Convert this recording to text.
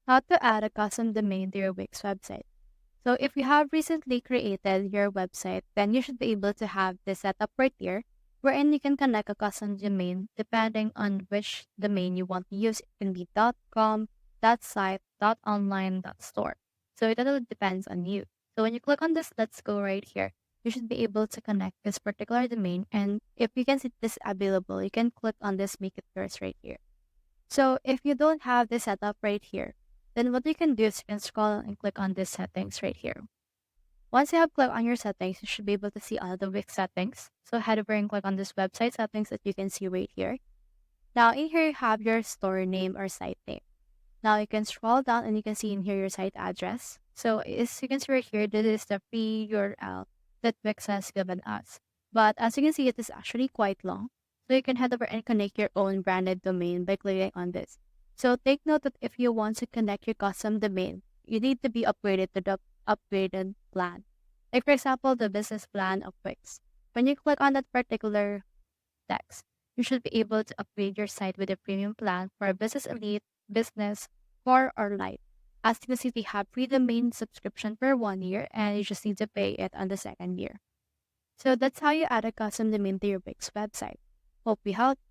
How to add a custom domain to your Wix website. So if you have recently created your website, then you should be able to have this setup right here, wherein you can connect a custom domain depending on which domain you want to use. It can be .com, .site, .online, .store. So it totally depends on you. So when you click on this Let's Go right here, you should be able to connect this particular domain. And if you can see this available, you can click on this Make It Yours right here. So if you don't have this setup right here, then what you can do is you can scroll and click on this settings right here. Once you have clicked on your settings, you should be able to see all the Wix settings. So head over and click on this website settings that you can see right here. Now in here you have your store name or site name. Now you can scroll down and you can see in here your site address. So as you can see right here, this is the free URL that Wix has given us. But as you can see, it is actually quite long. So you can head over and connect your own branded domain by clicking on this. So take note that if you want to connect your custom domain, you need to be upgraded to the upgraded plan. Like for example, the business plan of Wix. When you click on that particular text, you should be able to upgrade your site with a premium plan for Business Elite, Business, Core, or Lite. As you can see, they have free domain subscription for 1 year, and you just need to pay it on the second year. So that's how you add a custom domain to your Wix website. Hope we helped.